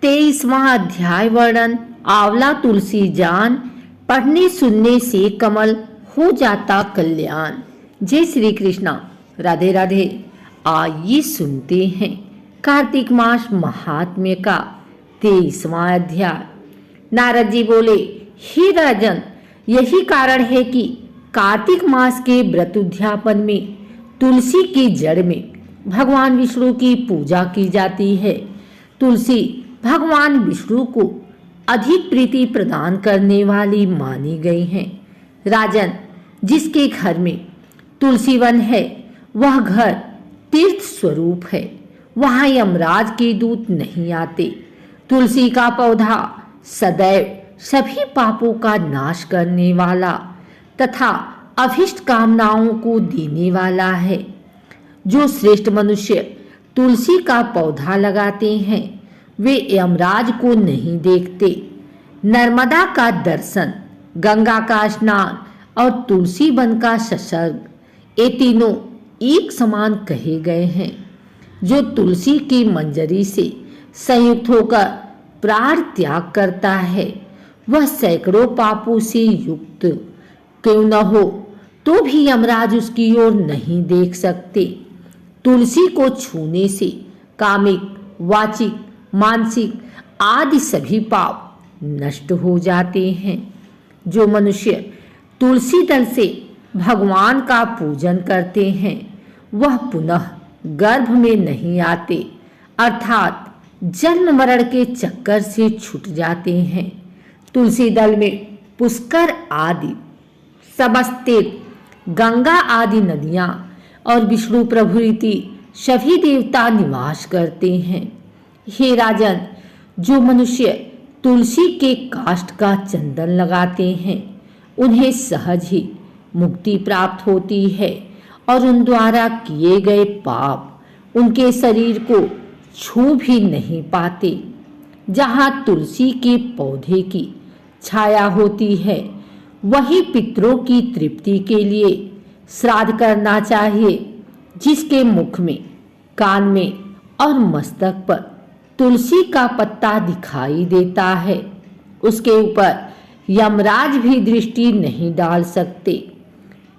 23वां अध्याय वर्णन। आंवला तुलसी जान, पढ़ने सुनने से कमल हो जाता कल्याण। जय श्री कृष्णा। राधे राधे। आइए सुनते हैं कार्तिक मास महात्म्य का 23वां अध्याय। नारद जी बोले, हे राजन, यही कारण है कि कार्तिक मास के व्रत उद्यापन में तुलसी की जड़ में भगवान विष्णु की पूजा की जाती है। तुलसी भगवान विष्णु को अधिक प्रीति प्रदान करने वाली मानी गई है। राजन, जिसके घर में तुलसी वन है वह घर तीर्थ स्वरूप है, वहां यमराज के दूत नहीं आते। तुलसी का पौधा सदैव सभी पापों का नाश करने वाला तथा अभिष्ट कामनाओं को देने वाला है। जो श्रेष्ठ मनुष्य तुलसी का पौधा लगाते हैं वे यमराज को नहीं देखते। नर्मदा का दर्शन, गंगा का स्नान और तुलसी वन का सत्संग, ये तीनों एक समान कहे गए हैं। जो तुलसी की मंजरी से संयुक्त होकर प्राण त्याग करता है वह सैकड़ों पापों से युक्त क्यों न हो तो भी यमराज उसकी ओर नहीं देख सकते। तुलसी को छूने से कामिक, वाचिक, मानसिक आदि सभी पाप नष्ट हो जाते हैं। जो मनुष्य तुलसी दल से भगवान का पूजन करते हैं वह पुनः गर्भ में नहीं आते, अर्थात जन्म मरण के चक्कर से छूट जाते हैं। तुलसी दल में पुष्कर आदि समस्तीर्थ, गंगा आदि नदियां और विष्णु प्रभृति सभी देवता निवास करते हैं। हे राजन, जो मनुष्य तुलसी के काष्ठ का चंदन लगाते हैं उन्हें सहज ही मुक्ति प्राप्त होती है और उन द्वारा किए गए पाप उनके शरीर को छू भी नहीं पाते। जहाँ तुलसी के पौधे की छाया होती है वही पितरों की तृप्ति के लिए श्राद्ध करना चाहिए। जिसके मुख में, कान में और मस्तक पर तुलसी का पत्ता दिखाई देता है उसके ऊपर यमराज भी दृष्टि नहीं डाल सकते।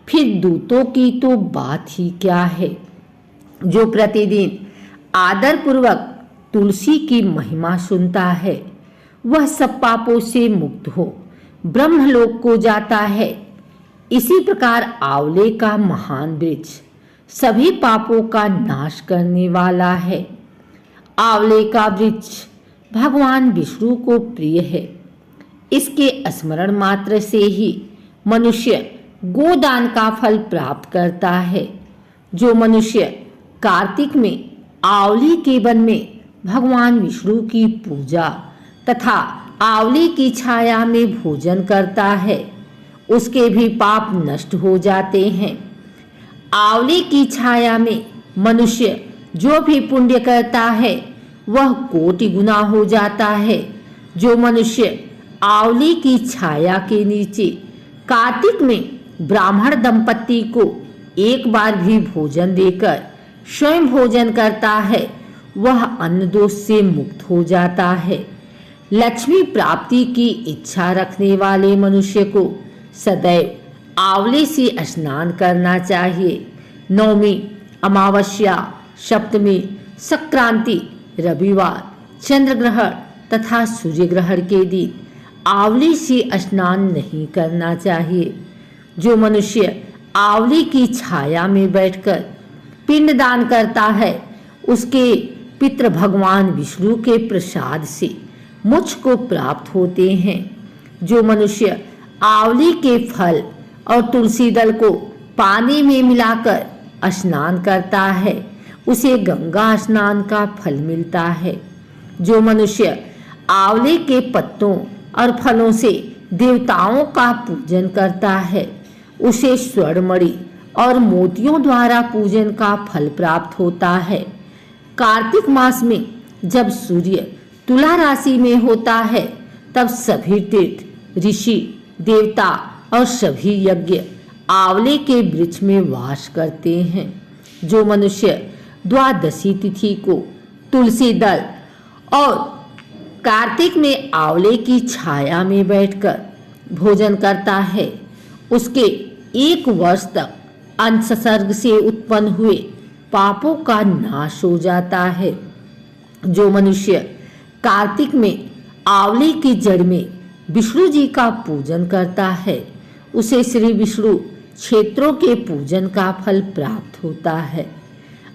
फिर दूतों की तो बात ही क्या है। जो प्रतिदिन आदर पूर्वक तुलसी की महिमा सुनता है वह सब पापों से मुक्त हो ब्रह्मलोक को जाता है। इसी प्रकार आंवले का महान वृक्ष सभी पापों का नाश करने वाला है। आंवले का वृक्ष भगवान विष्णु को प्रिय है। इसके स्मरण मात्र से ही मनुष्य गोदान का फल प्राप्त करता है। जो मनुष्य कार्तिक में आंवले के वन में भगवान विष्णु की पूजा तथा आंवले की छाया में भोजन करता है उसके भी पाप नष्ट हो जाते हैं। आंवले की छाया में मनुष्य जो भी पुण्य करता है वह कोटि गुना हो जाता है। जो मनुष्य आंवले की छाया के नीचे कार्तिक में ब्राह्मण दंपत्ति को एक बार भी भोजन देकर स्वयं भोजन करता है वह अन्न दोष से मुक्त हो जाता है। लक्ष्मी प्राप्ति की इच्छा रखने वाले मनुष्य को सदैव आंवले से स्नान करना चाहिए। नवमी, अमावस्या, सप्तमी, संक्रांति, रविवार, चंद्र ग्रहण तथा सूर्य ग्रहण के दिन आंवले से स्नान नहीं करना चाहिए। जो मनुष्य आंवले की छाया में बैठकर पिंडदान करता है उसके पितृ भगवान विष्णु के प्रसाद से मोक्ष को प्राप्त होते हैं। जो मनुष्य आंवले के फल और तुलसी दल को पानी में मिलाकर स्नान करता है उसे गंगा स्नान का फल मिलता है। जो मनुष्य आंवले के पत्तों और फलों से देवताओं का पूजन करता है उसे स्वर्णमणि और मोतियों द्वारा पूजन का फल प्राप्त होता है। कार्तिक मास में जब सूर्य तुला राशि में होता है तब सभी तीर्थ, ऋषि, देवता और सभी यज्ञ आंवले के वृक्ष में वास करते हैं। जो मनुष्य द्वादशी तिथि को तुलसी दल और कार्तिक में आंवले की छाया में बैठकर भोजन करता है, उसके 1 वर्ष तक अंसर्ग से उत्पन्न हुए पापों का नाश हो जाता है। जो मनुष्य कार्तिक में आंवले की जड़ में विष्णु जी का पूजन करता है, उसे श्री विष्णु क्षेत्रों के पूजन का फल प्राप्त होता है।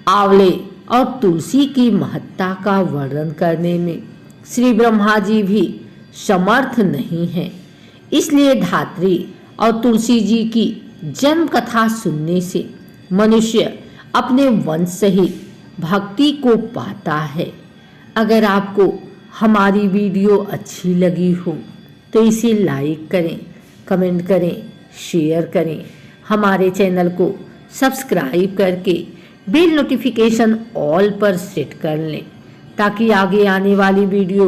आंवले और तुलसी की महत्ता का वर्णन करने में श्री ब्रह्मा जी भी समर्थ नहीं हैं। इसलिए धात्री और तुलसी जी की जन्म कथा सुनने से मनुष्य अपने वंश सहित भक्ति को पाता है। अगर आपको हमारी वीडियो अच्छी लगी हो तो इसे लाइक करें, कमेंट करें, शेयर करें। हमारे चैनल को सब्सक्राइब करके बेल नोटिफिकेशन ऑल पर सेट कर लें, ताकि आगे आने वाली वीडियो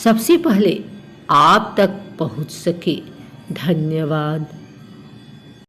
सबसे पहले आप तक पहुंच सके। धन्यवाद।